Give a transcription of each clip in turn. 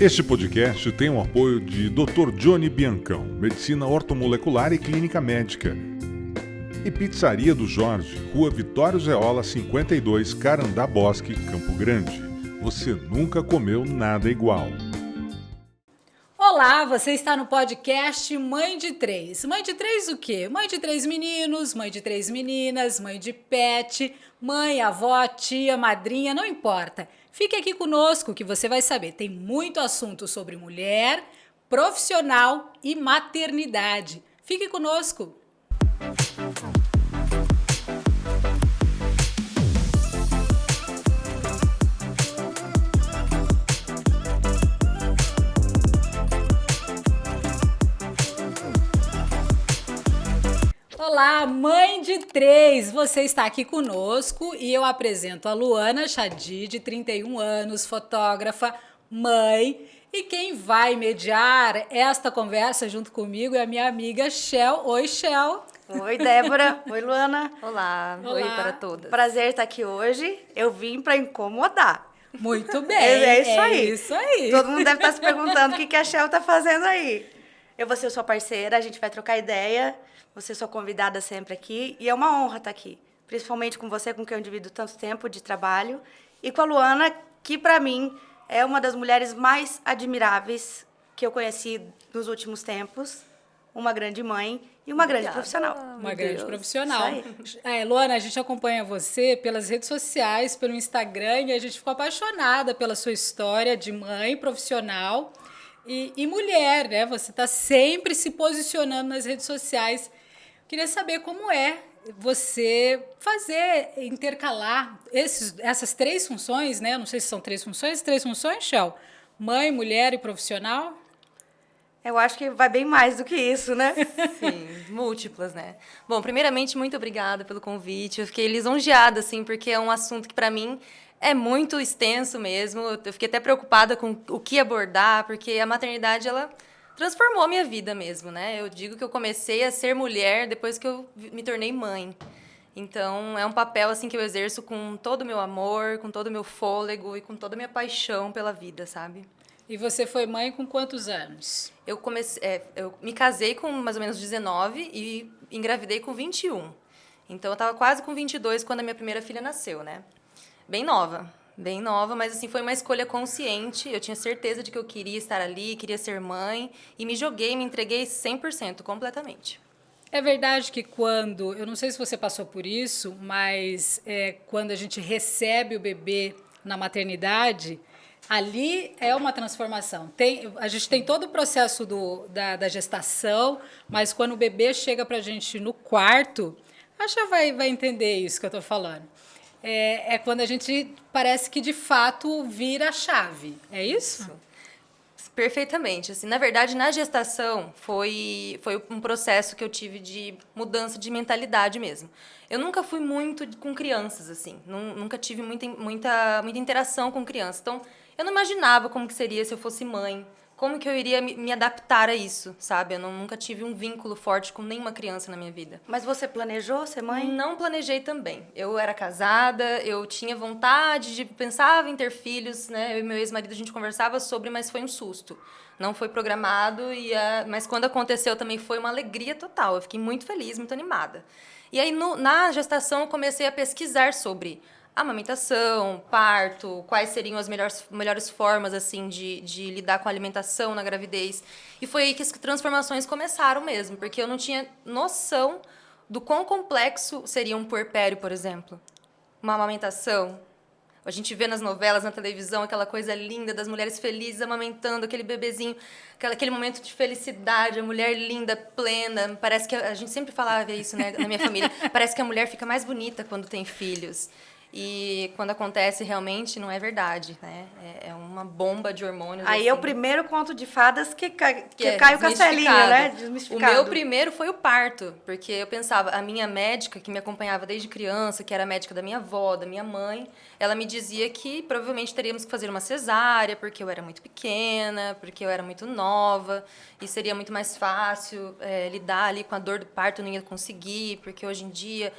Este podcast tem o apoio de Dr. Johnny Biancão, Medicina Ortomolecular e Clínica Médica. E Pizzaria do Jorge, Rua Vitório Zeola, 52, Carandá Bosque, Campo Grande. Você nunca comeu nada igual. Olá, você está no podcast Mãe de Três. Mãe de três o quê? Mãe de três meninos, mãe de três meninas, mãe de pet, mãe, avó, tia, madrinha, não importa. Fique aqui conosco que você vai saber. Tem muito assunto sobre mulher, profissional e maternidade. Fique conosco. Olá, mãe de três! Você está aqui conosco e eu apresento a Luana Chadi, de 31 anos, fotógrafa, mãe. E quem vai mediar esta conversa junto comigo é a minha amiga Shell. Oi, Shell! Oi, Débora. Oi, Luana. Olá. Oi para todas. Prazer estar aqui hoje. Eu vim para incomodar. Muito bem. É isso aí. Isso. Todo mundo deve estar se perguntando o que a Shell está fazendo aí. Eu vou ser sua parceira, a gente vai trocar ideia. Você é sua convidada sempre aqui. E é uma honra estar aqui. Principalmente com você, com quem eu divido tanto tempo de trabalho. E com a Luana, que para mim é uma das mulheres mais admiráveis que eu conheci nos últimos tempos. Uma grande mãe e uma grande profissional. Uma grande profissional. Luana, a gente acompanha você pelas redes sociais, pelo Instagram, e a gente ficou apaixonada pela sua história de mãe profissional e mulher, né? Você está sempre se posicionando nas redes sociais. Queria saber como é você intercalar essas três funções, né? Não sei se são três funções, Shell? Mãe, mulher e profissional? Eu acho que vai bem mais do que isso, né? Sim, múltiplas, né? Bom, primeiramente, muito obrigada pelo convite. Eu fiquei lisonjeada, assim, porque é um assunto que, para mim, é muito extenso mesmo. Eu fiquei até preocupada com o que abordar, porque a maternidade, ela transformou a minha vida mesmo, né? Eu digo que eu comecei a ser mulher depois que eu me tornei mãe. Então, é um papel, assim, que eu exerço com todo o meu amor, com todo o meu fôlego e com toda a minha paixão pela vida, sabe? E você foi mãe com quantos anos? Eu me casei com mais ou menos 19 e engravidei com 21. Então, eu estava quase com 22 quando a minha primeira filha nasceu, né? Bem nova, mas assim, foi uma escolha consciente. Eu tinha certeza de que eu queria estar ali, queria ser mãe, e me entreguei 100%, completamente. É verdade que eu não sei se você passou por isso, mas quando a gente recebe o bebê na maternidade, ali é uma transformação. A gente tem todo o processo da gestação, mas quando o bebê chega para a gente no quarto, a gente vai entender isso que eu estou falando. É quando a gente parece que, de fato, vira a chave. É isso? Perfeitamente. Assim, na verdade, na gestação, foi um processo que eu tive de mudança de mentalidade mesmo. Eu nunca fui muito com crianças, assim. Nunca tive muita interação com crianças. Então, eu não imaginava como que seria se eu fosse mãe. Como que eu iria me adaptar a isso, sabe? Eu nunca tive um vínculo forte com nenhuma criança na minha vida. Mas você planejou ser mãe? Não planejei também. Eu era casada, eu tinha vontade pensava em ter filhos, né? Eu e meu ex-marido, a gente conversava sobre, mas foi um susto. Não foi programado, mas quando aconteceu também foi uma alegria total. Eu fiquei muito feliz, muito animada. E aí, na gestação, eu comecei a pesquisar sobre amamentação, parto, quais seriam as melhores formas assim de lidar com a alimentação na gravidez. E foi aí que as transformações começaram mesmo, porque eu não tinha noção do quão complexo seria um puerpério, por exemplo. Uma amamentação. A gente vê nas novelas, na televisão, aquela coisa linda das mulheres felizes amamentando aquele bebezinho, aquele momento de felicidade, a mulher linda, plena. Parece que a gente sempre falava isso, né, na minha família. Parece que a mulher fica mais bonita quando tem filhos. E quando acontece, realmente, não é verdade, né? É uma bomba de hormônios. Aí assim. é o primeiro conto de fadas que cai o castelinho, né? Desmistificado. O meu primeiro foi o parto, porque eu pensava, a minha médica, que me acompanhava desde criança, que era a médica da minha avó, da minha mãe, ela me dizia que provavelmente teríamos que fazer uma cesárea, porque eu era muito pequena, porque eu era muito nova, e seria muito mais fácil lidar ali com a dor do parto, eu não ia conseguir, porque hoje em dia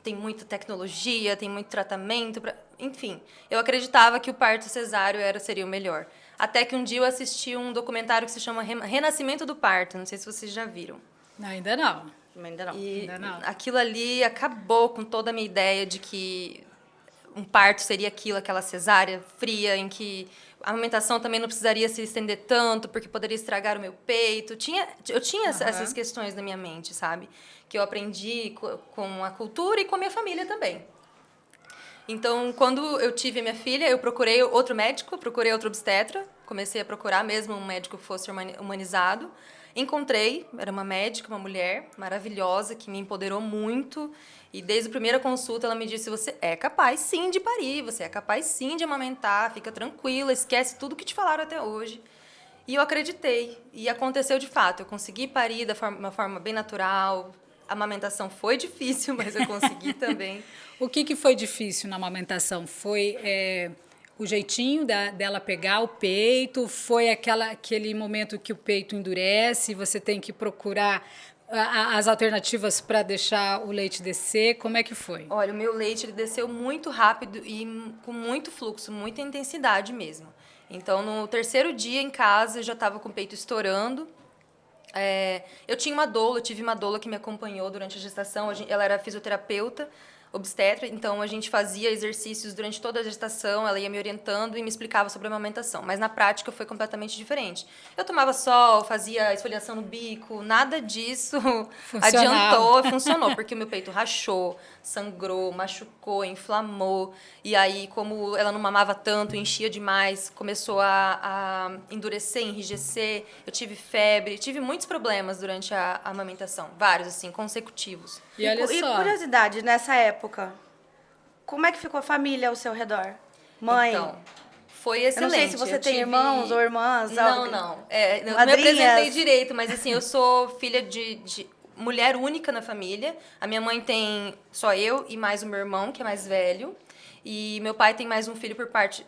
tem muita tecnologia, tem muito tratamento, enfim. Eu acreditava que o parto cesáreo seria o melhor. Até que um dia eu assisti um documentário que se chama Renascimento do Parto. Não sei se vocês já viram. Ainda não. Ainda não. E Ainda não. aquilo ali acabou com toda a minha ideia de que um parto seria aquilo, aquela cesárea fria, em que a amamentação também não precisaria se estender tanto, porque poderia estragar o meu peito. Eu tinha essas questões na minha mente, sabe? Que eu aprendi com a cultura e com a minha família também. Então, quando eu tive a minha filha, eu procurei outro médico, procurei outro obstetra, comecei a procurar mesmo um médico que fosse humanizado. Encontrei, era uma médica, uma mulher maravilhosa, que me empoderou muito. E desde a primeira consulta ela me disse, você é capaz sim de parir, você é capaz sim de amamentar, fica tranquila, esquece tudo que te falaram até hoje. E eu acreditei, e aconteceu de fato. Eu consegui parir de uma forma bem natural. A amamentação foi difícil, mas eu consegui também. O que foi difícil na amamentação? Foi o jeitinho dela pegar o peito? Foi aquele momento que o peito endurece e você tem que procurar as alternativas para deixar o leite descer? Como é que foi? Olha, o meu leite ele desceu muito rápido e com muito fluxo, muita intensidade mesmo. Então, no terceiro dia em casa, eu já estava com o peito estourando. Eu tive uma doula que me acompanhou durante a gestação. Ela era fisioterapeuta, obstetra, então a gente fazia exercícios durante toda a gestação, ela ia me orientando e me explicava sobre a amamentação, mas na prática foi completamente diferente. Eu tomava sol, fazia esfoliação no bico, nada disso funcionou, porque o meu peito rachou, sangrou, machucou, inflamou, e aí como ela não mamava tanto, enchia demais, começou a endurecer, enrijecer, eu tive febre, tive muitos problemas durante a amamentação, vários, assim, consecutivos. E olha só. E curiosidade, nessa época, como é que ficou a família ao seu redor? Mãe? Então, foi excelente. Eu não sei se você tem irmãos ou irmãs. Não. Não me apresentei direito, mas assim, eu sou filha de mulher única na família. A minha mãe tem só eu e mais o meu irmão, que é mais velho. E meu pai tem mais um filho por parte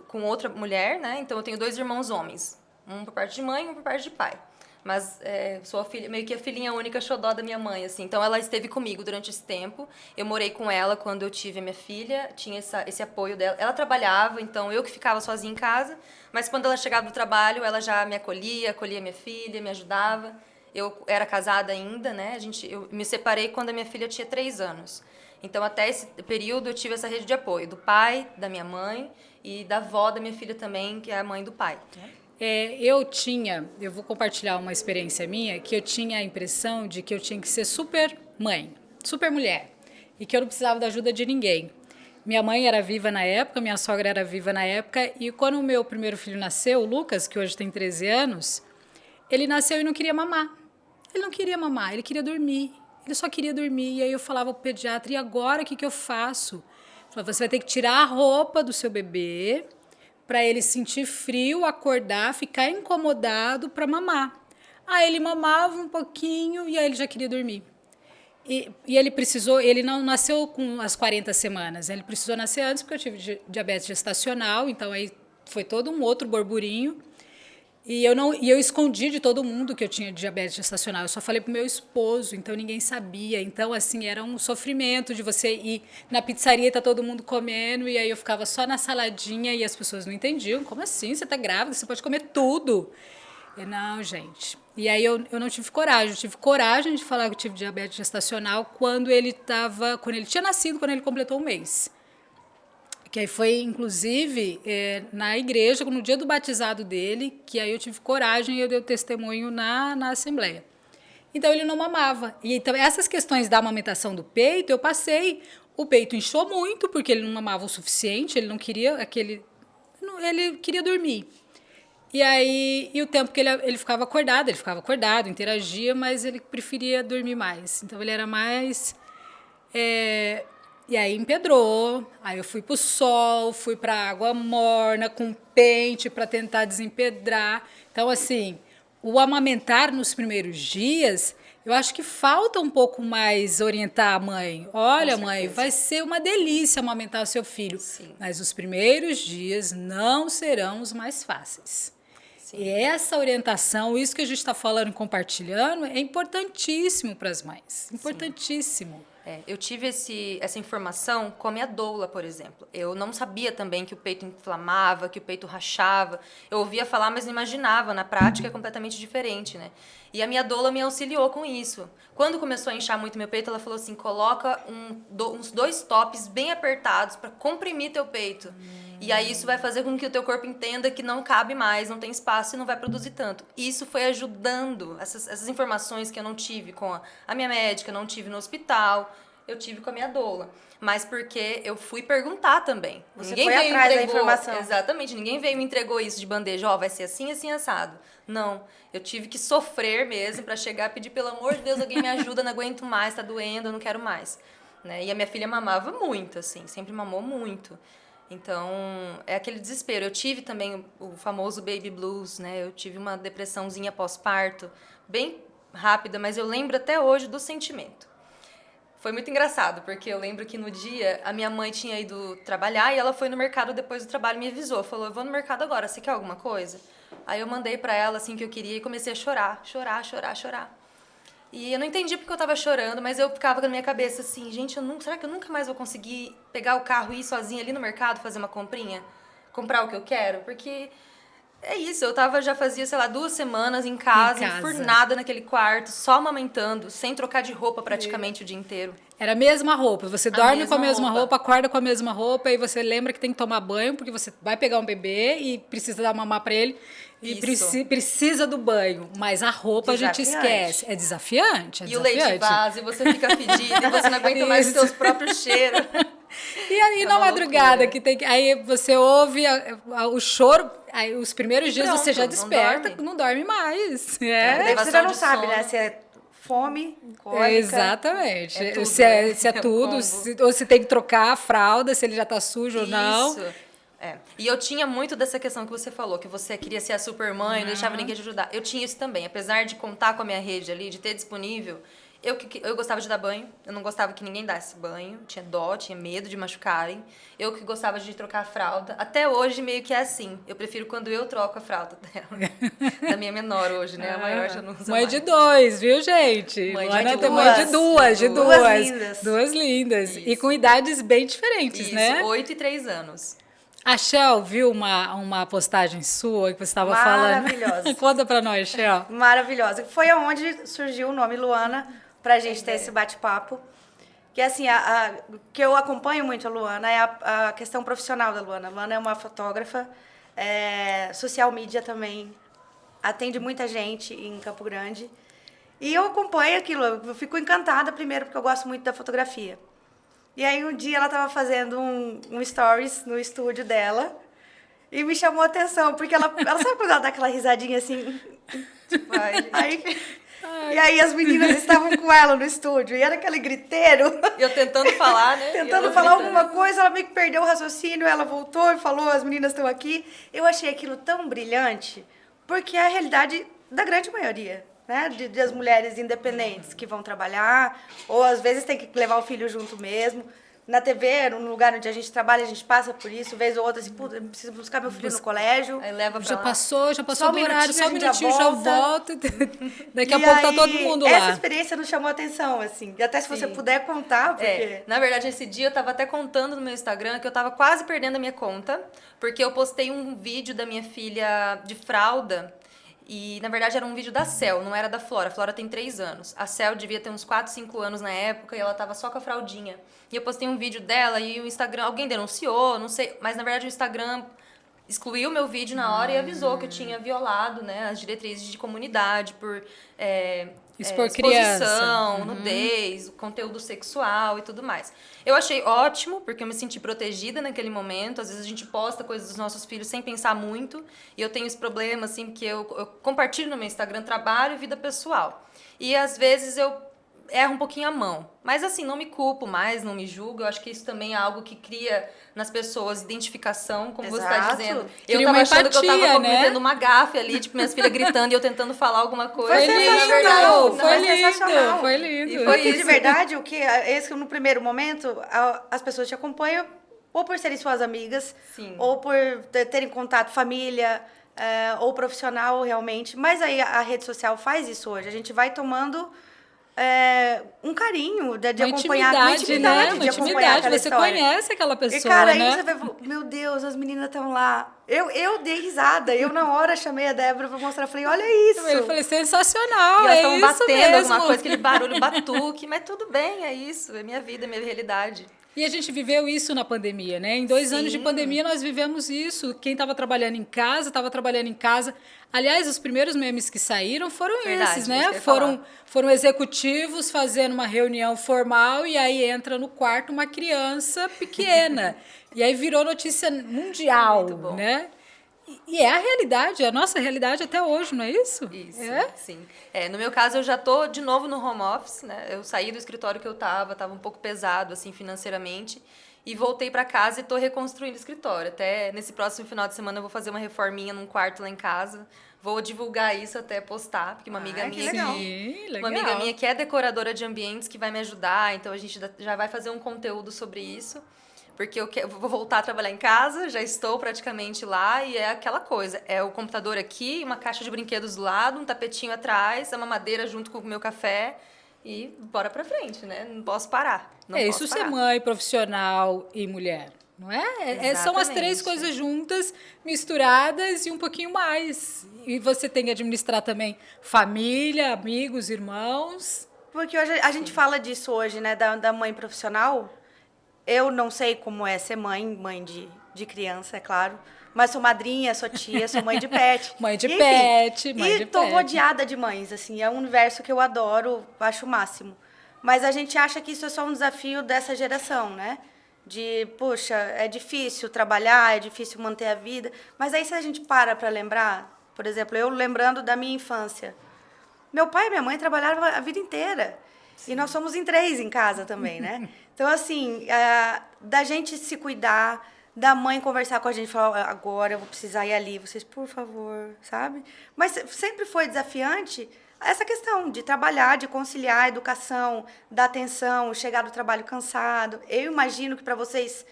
com outra mulher, né? Então eu tenho 2 irmãos homens. Um por parte de mãe e um por parte de pai. Mas sou meio que a filhinha única xodó da minha mãe, assim. Então, ela esteve comigo durante esse tempo. Eu morei com ela quando eu tive a minha filha. Tinha esse apoio dela. Ela trabalhava, então eu que ficava sozinha em casa. Mas quando ela chegava do trabalho, ela já me acolhia minha filha, me ajudava. Eu era casada ainda, né? Eu me separei quando a minha filha tinha 3 anos. Então, até esse período, eu tive essa rede de apoio. Do pai, da minha mãe e da avó da minha filha também, que é a mãe do pai. Eu vou compartilhar uma experiência minha, que eu tinha a impressão de que eu tinha que ser super mãe, super mulher, e que eu não precisava da ajuda de ninguém. Minha mãe era viva na época, minha sogra era viva na época, e quando o meu primeiro filho nasceu, o Lucas, que hoje tem 13 anos, ele nasceu e não queria mamar. Ele não queria mamar, ele queria dormir. Ele só queria dormir. E aí eu falava pro pediatra, e agora o que eu faço? Eu falava, você vai ter que tirar a roupa do seu bebê para ele sentir frio, acordar, ficar incomodado para mamar. Aí ele mamava um pouquinho e aí ele já queria dormir. E ele não nasceu com as 40 semanas, ele precisou nascer antes porque eu tive diabetes gestacional, então aí foi todo um outro burburinho. E eu escondi de todo mundo que eu tinha diabetes gestacional. Eu só falei pro meu esposo, então ninguém sabia. Então, assim, era um sofrimento de você ir na pizzaria e tá todo mundo comendo, e aí eu ficava só na saladinha e as pessoas não entendiam. Como assim? Você tá grávida? Você pode comer tudo. Não, gente. E aí eu não tive coragem. Eu tive coragem de falar que eu tive diabetes gestacional quando ele tinha nascido, quando ele completou 1 mês. Que aí foi, inclusive, na igreja, no dia do batizado dele, que aí eu tive coragem e eu dei o testemunho na Assembleia. Então, ele não mamava. E então, essas questões da amamentação do peito, eu passei. O peito inchou muito, porque ele não mamava o suficiente, ele não queria ele queria dormir. E o tempo que ele ficava acordado, interagia, mas ele preferia dormir mais. Então, ele era mais... E aí empedrou, aí eu fui pro sol, fui pra água morna, com pente para tentar desempedrar. Então, assim, o amamentar nos primeiros dias, eu acho que falta um pouco mais orientar a mãe. Olha, mãe, vai ser uma delícia amamentar o seu filho. Sim. Mas os primeiros dias não serão os mais fáceis. Sim. E essa orientação, isso que a gente está falando e compartilhando, é importantíssimo para as mães. Importantíssimo. Sim. Eu tive essa informação com a minha doula, por exemplo. Eu não sabia também que o peito inflamava, que o peito rachava. Eu ouvia falar, mas não imaginava. Na prática é completamente diferente, né? E a minha doula me auxiliou com isso. Quando começou a inchar muito meu peito, ela falou assim, coloca uns 2 tops bem apertados para comprimir teu peito. E aí isso vai fazer com que o teu corpo entenda que não cabe mais, não tem espaço e não vai produzir tanto. Isso foi ajudando. Essas informações que eu não tive com a minha médica, não tive no hospital, eu tive com a minha doula. Mas porque eu fui perguntar também. Ninguém foi atrás da informação. Exatamente, ninguém veio e me entregou isso de bandeja. Vai ser assim, assim, assado. Não, eu tive que sofrer mesmo para chegar e pedir, pelo amor de Deus, alguém me ajuda, não aguento mais, tá doendo, eu não quero mais. Né? E a minha filha mamava muito, assim, sempre mamou muito. Então, é aquele desespero. Eu tive também o famoso baby blues, né? Eu tive uma depressãozinha pós-parto, bem rápida, mas eu lembro até hoje do sentimento. Foi muito engraçado, porque eu lembro que no dia a minha mãe tinha ido trabalhar e ela foi no mercado depois do trabalho e me avisou. Falou, eu vou no mercado agora, você quer alguma coisa? Aí eu mandei pra ela, assim, que eu queria e comecei a chorar. E eu não entendi porque eu tava chorando, mas eu ficava na minha cabeça assim, gente, será que eu nunca mais vou conseguir pegar o carro e ir sozinha ali no mercado, fazer uma comprinha? Comprar o que eu quero? Porque é isso, já fazia, sei lá, 2 semanas em casa, enfurnada naquele quarto, só amamentando, sem trocar de roupa praticamente o dia inteiro. Era a mesma roupa, você dorme com a mesma roupa, acorda com a mesma roupa e você lembra que tem que tomar banho porque você vai pegar um bebê e precisa dar mamar para ele e precisa do banho, mas a roupa a gente esquece. É desafiante, E o leite vaza, e você fica fedida, e você não aguenta mais os seus próprios cheiros. E aí na madrugada loucura. Aí você ouve o choro, aí os primeiros dias você já desperta, não dorme mais. Daí você já não sabe, né? Se é fome, cólica. Exatamente. É tudo, se é tudo, ou se tem que trocar a fralda, se ele já tá sujo ou não. E eu tinha muito dessa questão que você falou, que você queria ser a supermãe, não deixava ninguém te ajudar. Eu tinha isso também, apesar de contar com a minha rede ali, de ter disponível, eu gostava de dar banho, eu não gostava que ninguém desse banho, tinha dó, tinha medo de machucarem. Eu que gostava de trocar a fralda. Até hoje meio que é assim, eu prefiro quando eu troco a fralda dela. Da minha menor hoje, né? A maior já não usa mãe mais. de 2, viu, gente? Mãe de duas. Lindas. 2 lindas. Isso. E com idades bem diferentes, Isso, né? 8 e 3 anos. A Shell viu uma postagem sua que você estava falando. Maravilhosa. Conta pra nós, Shell. Maravilhosa. Foi aonde surgiu o nome Luana, pra gente ter esse bate-papo. Que assim, que eu acompanho muito a Luana é a questão profissional da Luana. A Luana é uma fotógrafa, social media também, atende muita gente em Campo Grande. E eu acompanho aquilo, eu fico encantada primeiro porque eu gosto muito da fotografia. E aí um dia ela estava fazendo um stories no estúdio dela e me chamou a atenção, porque ela sabe quando ela dá aquela risadinha assim? Tipo, E aí as meninas estavam com ela no estúdio, e era aquele griteiro. Eu tentando falar, né? Tentando falar alguma coisa, ela meio que perdeu o raciocínio, ela voltou e falou, as meninas estão aqui. Eu achei aquilo tão brilhante, porque é a realidade da grande maioria, né? Das mulheres independentes que vão trabalhar, ou às vezes tem que levar o filho junto mesmo. Na TV, no lugar onde a gente trabalha, a gente passa por isso, vez ou outra, assim, puta, eu preciso buscar meu filho no colégio. Aí leva pra Já lá. passou Só um do horário, só um minutinho, já já volta. volta. Daqui a pouco tá todo mundo lá. Essa experiência nos chamou a atenção, assim. E até se você puder contar, porque... Na verdade, esse dia eu tava até contando no meu Instagram que eu tava quase perdendo a minha conta, porque eu postei um vídeo da minha filha de fralda. E, na verdade, era um vídeo da Cel, não era da Flora. A Flora tem 3 anos. A Cel devia ter uns 4, 5 anos na época e ela tava só com a fraldinha. E eu postei um vídeo dela e o Instagram... Alguém denunciou, não sei. Mas, na verdade, o Instagram excluiu meu vídeo na hora e avisou que eu tinha violado, né, as diretrizes de comunidade por... Expor exposição, nudez, conteúdo sexual e tudo mais. Eu achei ótimo, porque eu me senti protegida naquele momento. Às vezes a gente posta coisas dos nossos filhos sem pensar muito. E eu tenho esse problema, assim, porque eu compartilho no meu Instagram trabalho e vida pessoal. E às vezes eu erro um pouquinho a mão. Mas assim, não me culpo mais, não me julgo. Eu acho que isso também é algo que cria nas pessoas identificação, como você está dizendo. Eu tava achando que eu tava cometendo uma gafe ali, tipo, minhas filhas gritando e eu tentando falar alguma coisa. Foi sensacional, foi lindo. E foi de verdade, esse no primeiro momento, as pessoas te acompanham ou por serem suas amigas, Sim. ou por terem contato família, ou profissional realmente. Mas aí a rede social faz isso hoje. A gente vai tomando um carinho de uma acompanhar, intimidade, uma intimidade, né? Uma de acompanhar intimidade, aquela você história. conhece aquela pessoa, E, cara, né? aí você vai, meu Deus, as meninas estão lá. Eu dei risada, eu na hora chamei a Débora pra mostrar, falei, olha isso. Eu falei, sensacional, E elas é estão isso batendo mesmo. alguma coisa, aquele barulho batuque, mas tudo bem, é isso, é minha vida, é minha realidade. E a gente viveu isso na pandemia, né? Em 2 anos de pandemia, nós vivemos isso. Quem estava trabalhando em casa, estava trabalhando em casa. Aliás, os primeiros memes que saíram foram Verdade, esses, isso né? que eu ia falar. Foram executivos fazendo uma reunião formal e aí entra no quarto uma criança pequena. E aí virou notícia mundial, Muito bom. né? E é a realidade, é a nossa realidade até hoje, não é isso? Isso, É? sim. No meu caso, eu já tô de novo no home office, né? Eu saí do escritório que eu tava um pouco pesado, assim, financeiramente, e voltei para casa e tô reconstruindo o escritório. Até nesse próximo final de semana eu vou fazer uma reforminha num quarto lá em casa. Vou divulgar isso até postar, porque uma amiga que minha legal. Sim, uma amiga minha que é decoradora de ambientes que vai me ajudar, então a gente já vai fazer um conteúdo sobre isso. Porque eu vou voltar a trabalhar em casa, já estou praticamente lá, e é aquela coisa. É o computador aqui, uma caixa de brinquedos do lado, um tapetinho atrás, a mamadeira junto com o meu café, e bora pra frente, né? Não posso parar. Não posso isso parar. ser mãe, profissional e mulher, não é? São as 3 Exatamente. coisas juntas, misturadas e um pouquinho mais. E você tem que administrar também família, amigos, irmãos. Porque hoje a gente fala disso hoje, né, da mãe profissional. Eu não sei como é ser mãe de criança, é claro. Mas sou madrinha, sou tia, sou mãe de pet. Mãe de E, enfim, pet, mãe de tô pet. rodeada de mães, assim. É um universo que eu adoro, acho o máximo. Mas a gente acha que isso é só um desafio dessa geração, né? De, poxa, é difícil trabalhar, é difícil manter a vida. Mas aí se a gente para lembrar, por exemplo, eu lembrando da minha infância. Meu pai e minha mãe trabalharam a vida inteira. E nós somos em 3 em casa também, né? Então, assim, da gente se cuidar, da mãe conversar com a gente, falar, agora eu vou precisar ir ali, vocês, por favor, sabe? Mas sempre foi desafiante essa questão de trabalhar, de conciliar a educação, dar atenção, chegar do trabalho cansado. Eu imagino que para vocês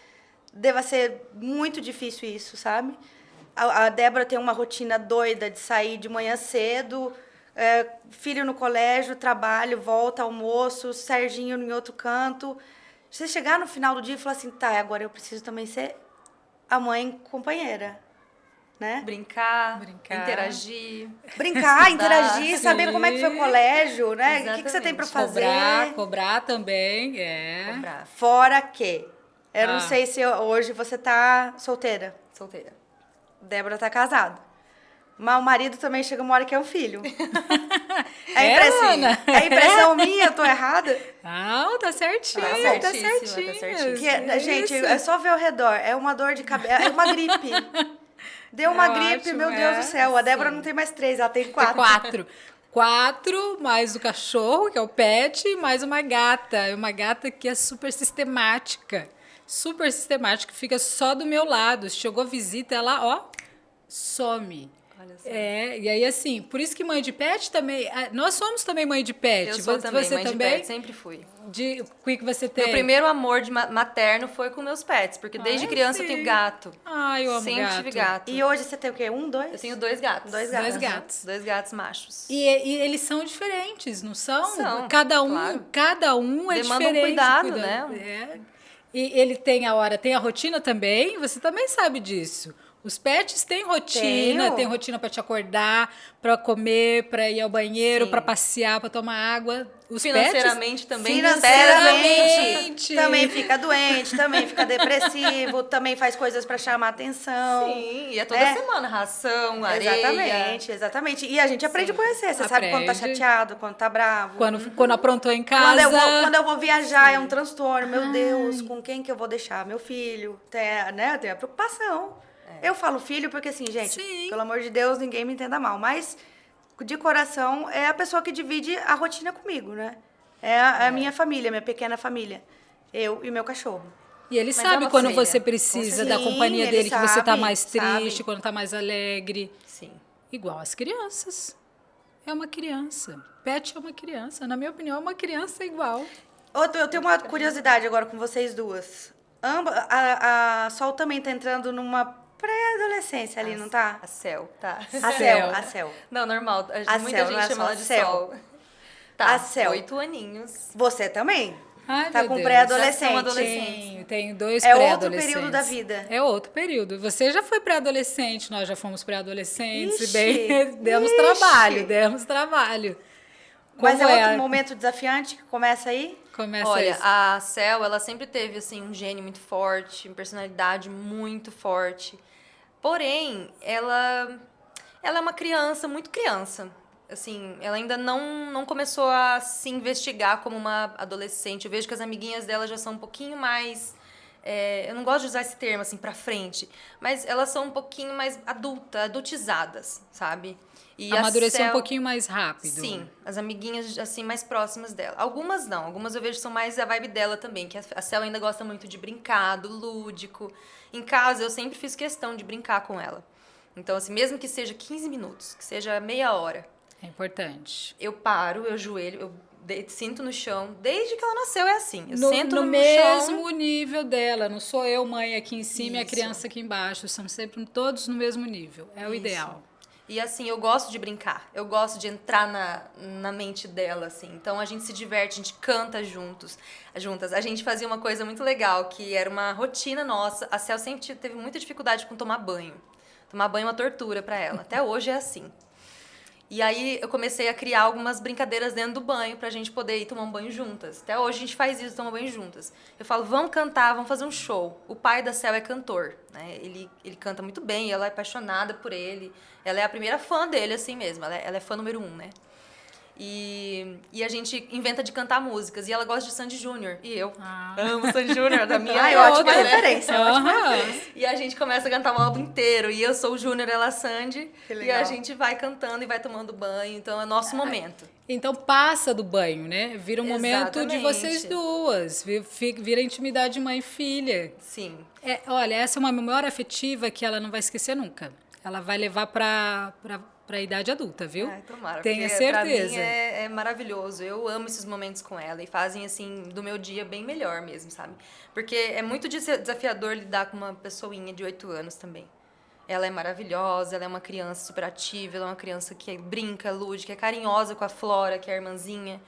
deva ser muito difícil isso, sabe? A Débora tem uma rotina doida de sair de manhã cedo, filho no colégio, trabalho, volta, almoço, Serginho em outro canto. Você chegar no final do dia e falar assim, tá, agora eu preciso também ser a mãe companheira, né? Brincar, interagir. Brincar, estudar, interagir, saber como é que foi o colégio, né? O que você tem para fazer. Cobrar também, Cobrar. Fora que, eu não sei se hoje você tá solteira. Solteira. Débora tá casada. Mas o marido também chega uma hora que é um filho. Ana? É impressão minha, eu tô errada? Não, tá certinho, Tá certíssima. Gente, é só ver ao redor. É uma dor de cabeça, é uma gripe. Deu uma gripe, ótimo, meu Deus do céu. A Débora não tem mais 3, ela tem 4. Tem 4, mais o cachorro, que é o pet, mais uma gata. É uma gata que é super sistemática. Super sistemática, fica só do meu lado. Chegou visita, ela, ó, some. Olha só. E aí assim, por isso que mãe de pet também, nós somos também mãe de pet. Eu sou também, você mãe também? de pet, sempre fui. O que você tem? Meu primeiro amor materno foi com meus pets, porque desde criança eu tenho gato. Eu amo sempre gato. tive gato. E hoje você tem o quê? 1, 2? Eu tenho 2 gatos. 2 Dois gatos. gatos. 2 gatos machos. E eles são diferentes, não são? São, cada um é Demanda um diferente. cuidado, né? É. E ele tem a rotina também, você também sabe disso. Os pets têm rotina, tem rotina para te acordar, para comer, para ir ao banheiro, para passear, para tomar água. Os financeiramente pets, também. Financeiramente também fica doente, também fica depressivo, também faz coisas para chamar atenção. Sim, e é toda semana, ração, areia. Exatamente. E a gente aprende a conhecer, você sabe quando tá chateado, quando tá bravo. Quando aprontou em casa. Quando eu vou viajar, é um transtorno. Meu Deus, com quem que eu vou deixar? Meu filho. Tem a preocupação. Eu falo filho porque, assim, gente, pelo amor de Deus, ninguém me entenda mal. Mas, de coração, é a pessoa que divide a rotina comigo, né? É a minha família, minha pequena família. Eu e meu cachorro. E ele Mas sabe é quando uma você filha. precisa da Sim, companhia ele dele, que você tá sabe, mais triste, sabe. quando tá mais alegre. Sim. Igual as crianças. É uma criança. Pet é uma criança. Na minha opinião, é uma criança igual. Eu tenho uma curiosidade agora com vocês duas. A Sol também tá entrando numa pré-adolescência ali, não tá? A Cel, tá. A Cel. Não, normal. A Muita Cel, não é gente chama só ela de Cel. Sol. A Cel. 8 aninhos. Você também? Ai, Tá meu com Deus. pré-adolescente. Já são adolescentes. Tenho 2 É outro pré-adolescentes. período da vida. É outro período. Você já foi pré-adolescente, nós já fomos pré-adolescentes. Ixi, Bem, demos ixi. trabalho. Mas Como é outro momento desafiante que começa aí? Começa Olha, isso. a Cel, ela sempre teve, assim, um gênio muito forte, uma personalidade muito forte. Porém, ela é uma criança, muito criança. Assim, ela ainda não começou a se investigar como uma adolescente. Eu vejo que as amiguinhas dela já são um pouquinho mais... eu não gosto de usar esse termo, assim, pra frente. Mas elas são um pouquinho mais adultizadas, sabe? E a Amadureceu Cel- um pouquinho mais rápido. Sim, as amiguinhas, assim, mais próximas dela. Algumas não, algumas eu vejo que são mais a vibe dela também, que a Cel ainda gosta muito de brincar, do lúdico. Em casa, eu sempre fiz questão de brincar com ela. Então, assim, mesmo que seja 15 minutos, que seja meia hora, É importante. eu paro, eu ajoelho, sinto no chão. Desde que ela nasceu é assim. Eu No sento no mesmo chão. nível dela. Não sou eu, mãe, aqui em cima e a Isso. criança aqui embaixo. São sempre todos no mesmo nível. É o Isso. ideal. E assim, eu gosto de brincar. Eu gosto de entrar na mente dela, assim. Então a gente se diverte, a gente canta juntas. A gente fazia uma coisa muito legal, que era uma rotina nossa. A Cel sempre teve muita dificuldade com tomar banho. Tomar banho é uma tortura pra ela. Até hoje é assim. E aí eu comecei a criar algumas brincadeiras dentro do banho pra gente poder ir tomar um banho juntas. Até hoje a gente faz isso, toma banho juntas. Eu falo, vamos cantar, vamos fazer um show. O pai da Cel é cantor, né? Ele canta muito bem, ela é apaixonada por ele. Ela é a primeira fã dele, assim mesmo. Ela é fã número 1, né? E a gente inventa de cantar músicas. E ela gosta de Sandy Júnior. E eu amo Sandy Júnior, da minha Ai, época, ótima né? referência. Aham. E a gente começa a cantar o álbum inteiro. E eu sou o Júnior, ela a Sandy. Que E legal. a gente vai cantando e vai tomando banho. Então é nosso momento. Então passa do banho, né? Vira um momento de Exatamente. vocês duas. Vira intimidade mãe e filha. Sim. Olha, essa é uma memória afetiva que ela não vai esquecer nunca. Ela vai levar para a idade adulta, viu? Ai, tomara. Tenha porque pra certeza. mim é maravilhoso. Eu amo esses momentos com ela e fazem, assim, do meu dia bem melhor mesmo, sabe? Porque é muito desafiador lidar com uma pessoinha de 8 anos também. Ela é maravilhosa, ela é uma criança super ativa, ela é uma criança que brinca, lúdica, é carinhosa com a Flora, que é a irmãzinha.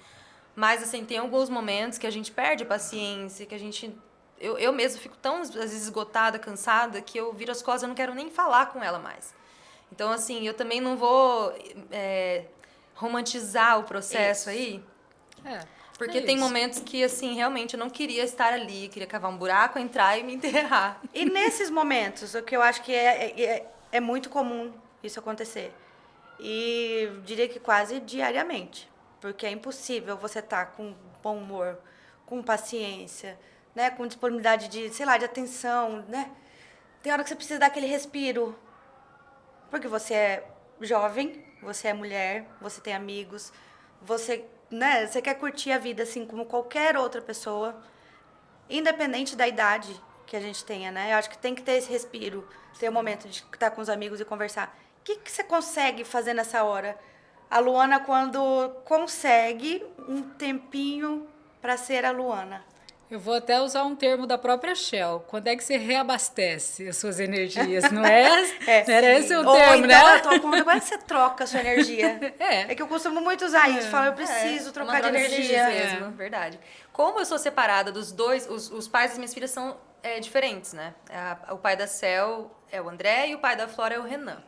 Mas, assim, tem alguns momentos que a gente perde a paciência, que a gente... Eu mesmo fico tão, às vezes, esgotada, cansada, que eu viro as costas, eu não quero nem falar com ela mais. Então, assim, eu também não vou romantizar o processo aí, porque tem isso. momentos que, assim, realmente eu não queria estar ali, queria cavar um buraco, entrar e me enterrar. E nesses momentos, o que eu acho que é muito comum isso acontecer. E diria que quase diariamente. Porque é impossível você estar com bom humor, com paciência, né? Com disponibilidade de, sei lá, de atenção, né? Tem hora que você precisa dar aquele respiro. Porque você é jovem, você é mulher, você tem amigos, você, né? Você quer curtir a vida assim como qualquer outra pessoa. Independente da idade que a gente tenha, né? Eu acho que tem que ter esse respiro, ter o momento de estar com os amigos e conversar. O que você consegue fazer nessa hora? A Luana, quando consegue um tempinho para ser a Luana. Eu vou até usar um termo da própria Shell. Quando é que você reabastece as suas energias, não é? Era esse o Ou termo, então, né? eu tô com como é que você troca a sua energia? É. É que eu costumo muito usar isso. Falo, eu preciso trocar de energia. Mesmo, verdade. Como eu sou separada dos dois, os pais das minhas filhas são diferentes, né? O pai da Cel é o André e o pai da Flora é o Renan.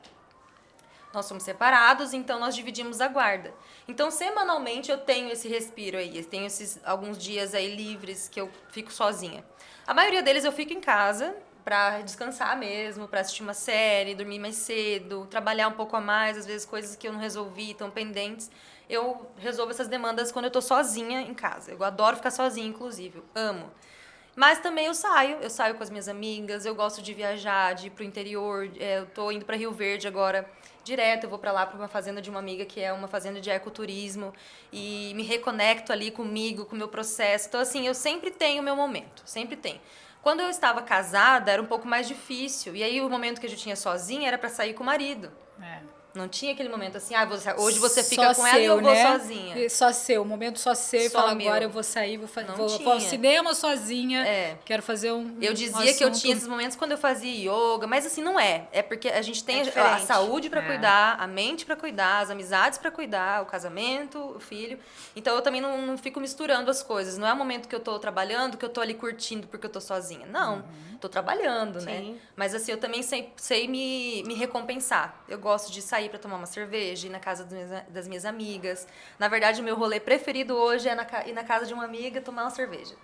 Nós somos separados, então nós dividimos a guarda. Então, semanalmente, eu tenho esse respiro aí. Eu tenho esses alguns dias aí livres que eu fico sozinha. A maioria deles eu fico em casa pra descansar mesmo, pra assistir uma série, dormir mais cedo, trabalhar um pouco a mais, às vezes coisas que eu não resolvi, estão pendentes. Eu resolvo essas demandas quando eu tô sozinha em casa. Eu adoro ficar sozinha, inclusive. Eu amo. Mas também eu saio com as minhas amigas, eu gosto de viajar, de ir pro interior. Eu tô indo pra Rio Verde agora, direto, eu vou pra lá, pra uma fazenda de uma amiga que é uma fazenda de ecoturismo e me reconecto ali comigo, com o meu processo. Então, assim, eu sempre tenho o meu momento, sempre tenho. Quando eu estava casada, era um pouco mais difícil. E aí, o momento que a gente tinha sozinha era pra sair com o marido. Não tinha aquele momento assim, hoje você Só fica com ela e eu vou né? sozinha. E só seu, momento só seu. E Só fala, meu. agora eu vou sair, vou Não ao tinha. cinema sozinha. Quero fazer Eu dizia que eu tinha esses momentos quando eu fazia yoga, mas assim, não é. É porque a gente tem a saúde pra cuidar, a mente pra cuidar, as amizades pra cuidar, o casamento, o filho. Então eu também não fico misturando as coisas. Não é o momento que eu tô trabalhando, que eu tô ali curtindo porque eu tô sozinha. Não, tô trabalhando, né? Mas assim, eu também sei me recompensar. Eu gosto de sair pra tomar uma cerveja, ir na casa das minhas amigas. Na verdade, o meu rolê preferido hoje é ir na casa de uma amiga tomar uma cerveja.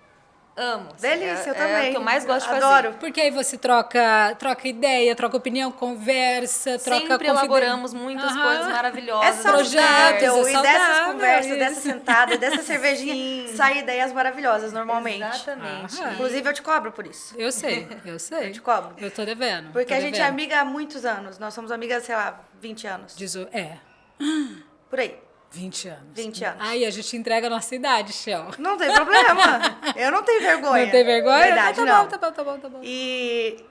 Amo. Delícia, eu também. É o que eu mais gosto de Adoro. fazer. Porque aí você troca ideia, troca opinião, conversa, troca Sempre elaboramos muitas coisas maravilhosas. É saudável. projetos, E dessas conversas, isso. dessa sentada, dessa cervejinha, saem ideias maravilhosas, normalmente. Exatamente. Inclusive, eu te cobro por isso. Eu sei. Eu te cobro. Eu tô devendo. Porque tô a gente é devendo. amiga há muitos anos. Nós somos amigas, sei lá, 20 anos. Por aí. 20 anos. 20 anos. Aí a gente entrega a nossa idade, Shell. Não tem problema. Eu não tenho vergonha. Não tem vergonha? Verdade, Tá não. bom, tá bom. E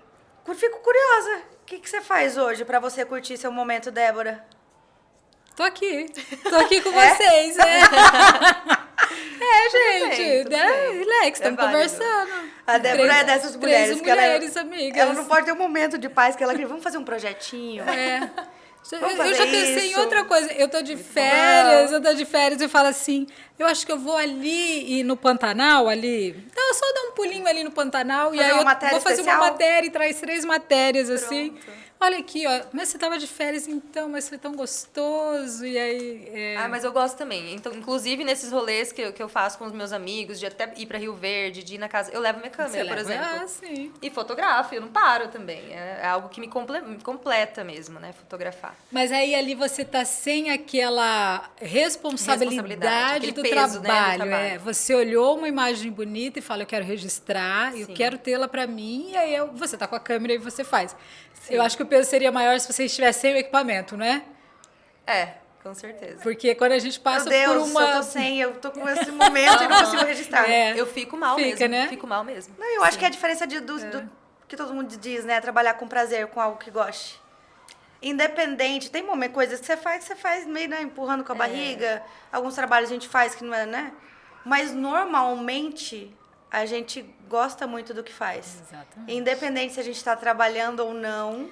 fico curiosa. O que você faz hoje pra você curtir seu momento, Débora? Tô aqui com vocês, né? Gente, tudo né? bem. Relax, estamos válido. conversando. A Débora é dessas mulheres. Três que ela mulheres, amigas. Ela não pode ter um momento de paz que ela quer. Vamos fazer um projetinho. Vamos Eu fazer já pensei em isso. outra coisa. Eu tô de férias e falo assim, eu acho que eu vou ali e no Pantanal, ali. Então, eu só dar um pulinho ali no Pantanal e Fazer aí uma eu matéria vou fazer especial? uma matéria e traz 3 matérias, assim. Olha aqui, ó. Mas você tava de férias então, mas foi tão gostoso. E aí. Mas eu gosto também. Então, inclusive, nesses rolês que eu faço com os meus amigos, de até ir pra Rio Verde, de ir na casa. Eu levo minha câmera, Você por leva? exemplo. Ah, sim. E fotografo, eu não paro também. É algo que me completa mesmo, né? Fotografar. Mas aí ali você tá sem aquela responsabilidade aquele do peso, né, do trabalho. trabalho. Você olhou uma imagem bonita e fala, eu quero registrar, eu quero tê-la para mim, e aí você tá com a câmera e você faz. Eu acho que o peso seria maior se você estivesse sem o equipamento, né? Com certeza. Porque quando a gente passa Meu Deus, por uma... eu tô com esse momento e não consigo registrar. Eu fico mal Fica, mesmo. né? Fico mal mesmo. Não, eu acho que é a diferença do que todo mundo diz, né? Trabalhar com prazer, com algo que goste. Independente, tem coisas que você faz meio, né, empurrando com a barriga. Alguns trabalhos a gente faz que não é, né? Mas normalmente a gente gosta muito do que faz. Exatamente. Independente se a gente está trabalhando ou não.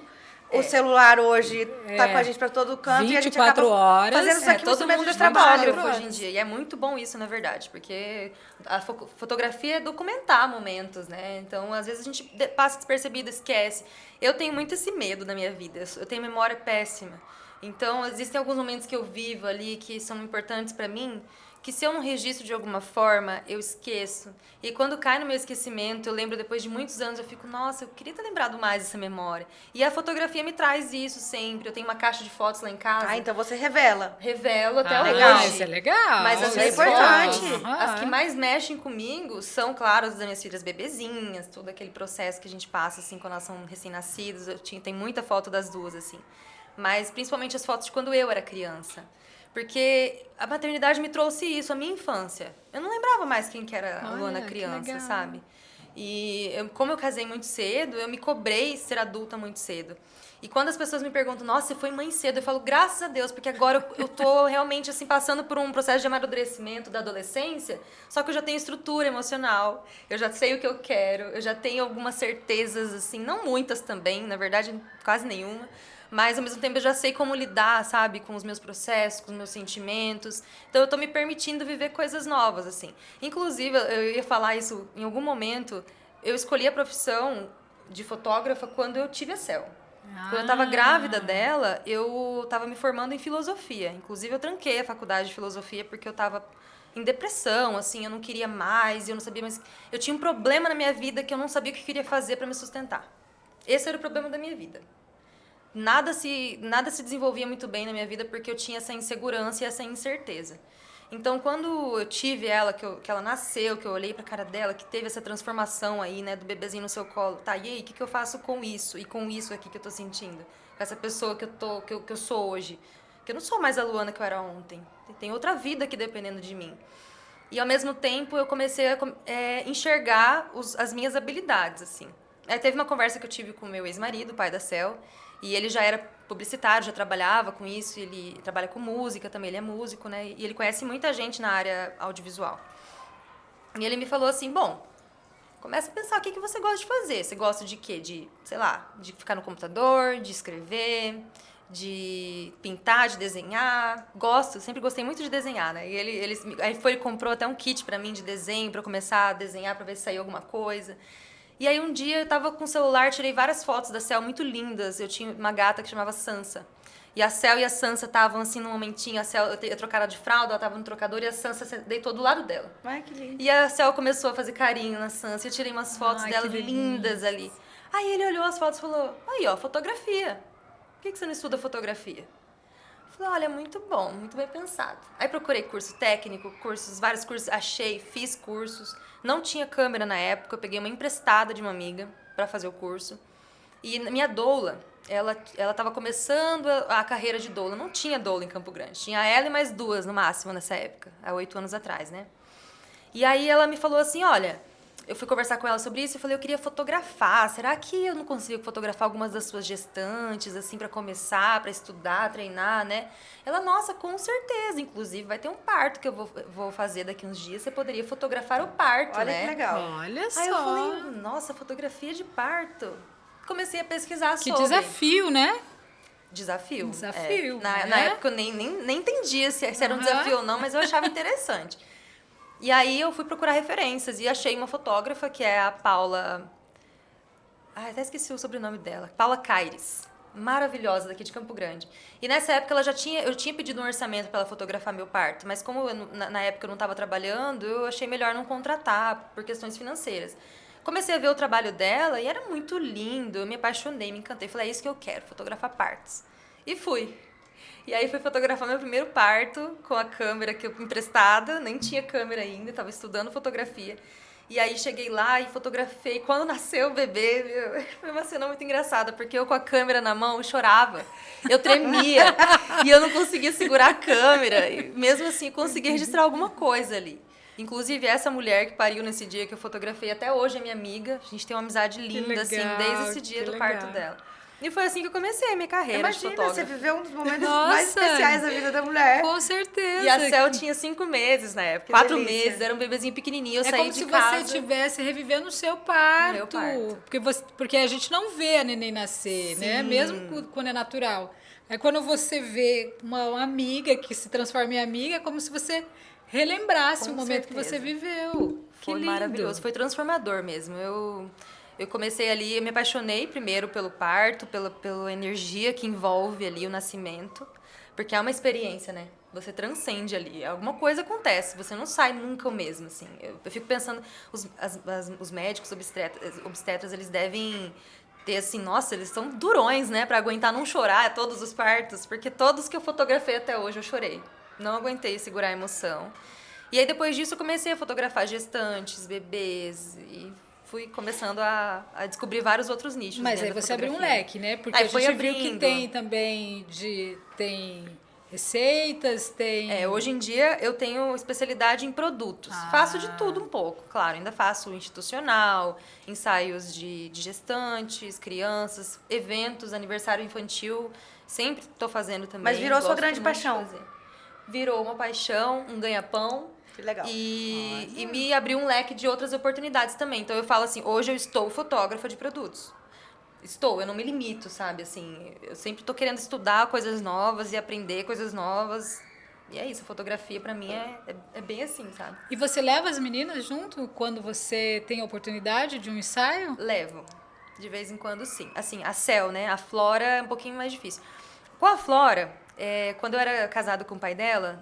O celular hoje tá com a gente para todo canto e a gente 24 acaba horas. fazendo isso aqui no Todo instrumento mundo de trabalho. fotógrafo hoje em dia. E é muito bom isso, na verdade, porque a fotografia é documentar momentos, né? Então, às vezes a gente passa despercebido, esquece. Eu tenho muito esse medo na minha vida. Eu tenho memória péssima. Então, existem alguns momentos que eu vivo ali que são importantes para mim, que se eu não registro de alguma forma, eu esqueço. E quando cai no meu esquecimento, eu lembro depois de muitos anos, eu fico, nossa, eu queria ter lembrado mais dessa memória. E a fotografia me traz isso sempre. Eu tenho uma caixa de fotos lá em casa. Ah, então você revela. Revelo até legal. hoje. Isso é legal. Mas as Isso é minhas importante. fotos, as que mais mexem comigo são, claro, as das minhas filhas bebezinhas, todo aquele processo que a gente passa, assim, quando elas são recém-nascidas. Tem muita foto das duas, assim. Mas principalmente as fotos de quando eu era criança. Porque a maternidade me trouxe isso, a minha infância. Eu não lembrava mais quem que era a Luana criança, sabe? E como eu casei muito cedo, eu me cobrei ser adulta muito cedo. E quando as pessoas me perguntam, nossa, você foi mãe cedo, eu falo, graças a Deus, porque agora eu tô realmente, assim, passando por um processo de amadurecimento da adolescência, só que eu já tenho estrutura emocional, eu já sei o que eu quero, eu já tenho algumas certezas, assim, não muitas também, na verdade, quase nenhuma, mas, ao mesmo tempo, eu já sei como lidar, sabe? Com os meus processos, com os meus sentimentos. Então, eu tô me permitindo viver coisas novas, assim. Inclusive, eu ia falar isso em algum momento, eu escolhi a profissão de fotógrafa quando eu tive a Cel. Quando eu tava grávida dela, eu tava me formando em filosofia. Inclusive, eu tranquei a faculdade de filosofia porque eu tava em depressão, assim, eu não queria mais, eu não sabia mais... Eu tinha um problema na minha vida que eu não sabia o que eu queria fazer para me sustentar. Esse era o problema da minha vida. Nada se desenvolvia muito bem na minha vida porque eu tinha essa insegurança e essa incerteza. Então, quando eu tive ela, que ela nasceu, que eu olhei pra cara dela, que teve essa transformação aí, né, do bebezinho no seu colo, tá, e aí, o que eu faço com isso? E com isso aqui que eu tô sentindo? Com essa pessoa que eu sou hoje? Que eu não sou mais a Luana que eu era ontem. Tem outra vida aqui dependendo de mim. E, ao mesmo tempo, eu comecei a enxergar as minhas habilidades, assim. Aí teve uma conversa que eu tive com o meu ex-marido, pai da Cel, E ele já era publicitário, já trabalhava com isso, ele trabalha com música também, ele é músico, né? E ele conhece muita gente na área audiovisual. E ele me falou assim, bom, começa a pensar o que você gosta de fazer. Você gosta de quê? De, sei lá, de ficar no computador, de escrever, de pintar, de desenhar. Gosto, sempre gostei muito de desenhar, né? E ele comprou até um kit pra mim de desenho, pra eu começar a desenhar, pra ver se saiu alguma coisa. E aí um dia eu tava com o celular, tirei várias fotos da Cel muito lindas. Eu tinha uma gata que chamava Sansa. E a Cel e a Sansa estavam assim num momentinho, a Cel, eu ia trocar ela de fralda, ela tava no trocador e a Sansa deitou do lado dela. Ai, que lindo. E a Cel começou a fazer carinho na Sansa, eu tirei umas fotos dela lindas ali. Aí ele olhou as fotos e falou, aí ó, fotografia. Por que você não estuda fotografia? Eu falei, olha, muito bom, muito bem pensado. Aí procurei curso técnico, vários cursos, achei, fiz cursos. Não tinha câmera na época, eu peguei uma emprestada de uma amiga para fazer o curso. E minha doula, ela estava começando a carreira de doula. Não tinha doula em Campo Grande. Tinha ela e mais 2 no máximo nessa época, há 8 anos atrás, né? E aí ela me falou assim, olha, eu fui conversar com ela sobre isso e falei, eu queria fotografar. Será que eu não consigo fotografar algumas das suas gestantes, assim, para começar, para estudar, treinar, né? Ela, nossa, com certeza. Inclusive, vai ter um parto que eu vou fazer daqui uns dias. Você poderia fotografar o parto, Olha né? que legal. Olha só. Aí eu falei, nossa, fotografia de parto. Comecei a pesquisar Que sobre. desafio, né? Desafio. Desafio, Na né? época eu nem entendia se era um desafio ou não, mas eu achava interessante. E aí eu fui procurar referências e achei uma fotógrafa que é a Paula... Ai, até esqueci o sobrenome dela. Paula Caires. Maravilhosa, daqui de Campo Grande. E nessa época eu tinha pedido um orçamento para ela fotografar meu parto, mas como na época eu não estava trabalhando, eu achei melhor não contratar por questões financeiras. Comecei a ver o trabalho dela e era muito lindo, eu me apaixonei, me encantei. Falei, é isso que eu quero, fotografar partos. E fui. E aí fui fotografar meu primeiro parto com a câmera que eu emprestada, nem tinha câmera ainda, estava estudando fotografia. E aí cheguei lá e fotografei. Quando nasceu o bebê, foi uma cena muito engraçada, porque eu com a câmera na mão eu chorava, eu tremia e eu não conseguia segurar a câmera. E mesmo assim, consegui registrar alguma coisa ali. Inclusive, essa mulher que pariu nesse dia que eu fotografei até hoje é minha amiga. A gente tem uma amizade linda, legal, assim, desde esse dia do parto dela. E foi assim que eu comecei a minha carreira de Imagina, fotógrafa. você viveu um dos momentos mais especiais da vida da mulher. Com certeza. E a Cel tinha 5 meses na época, 4 meses, era um bebezinho pequenininho, eu saí de casa. É como se você estivesse revivendo o seu parto. Meu parto. Porque a gente não vê a neném nascer, né? Mesmo quando é natural. É quando você vê uma amiga que se transforma em amiga, é como se você relembrasse o momento que você viveu. Foi maravilhoso, foi transformador mesmo. Eu comecei ali, eu me apaixonei primeiro pelo parto, pela energia que envolve ali o nascimento, porque é uma experiência, né? Você transcende ali, alguma coisa acontece, você não sai nunca o mesmo, assim. Eu fico pensando, os médicos obstetras, eles devem ter assim, nossa, eles são durões, né? Pra aguentar não chorar todos os partos, porque todos que eu fotografei até hoje eu chorei. Não aguentei segurar a emoção. E aí depois disso eu comecei a fotografar gestantes, bebês e fui começando a descobrir vários outros nichos. Mas aí você abriu um leque, né? Porque aí a gente viu que tem também tem receitas, tem... hoje em dia eu tenho especialidade em produtos. Faço de tudo um pouco, claro. Ainda faço institucional, ensaios de gestantes, crianças, eventos, aniversário infantil. Sempre estou fazendo também. Mas virou sua grande paixão. Virou uma paixão, um ganha-pão. Que legal. E me abriu um leque de outras oportunidades também. Então eu falo assim, hoje eu estou fotógrafa de produtos. Eu não me limito, sabe? Assim, eu sempre estou querendo estudar coisas novas e aprender coisas novas. E é isso, a fotografia pra mim é bem assim, sabe? E você leva as meninas junto quando você tem a oportunidade de um ensaio? Levo. De vez em quando, sim. Assim, a Cel, né? A Flora é um pouquinho mais difícil. Com a Flora, quando eu era casada com o pai dela,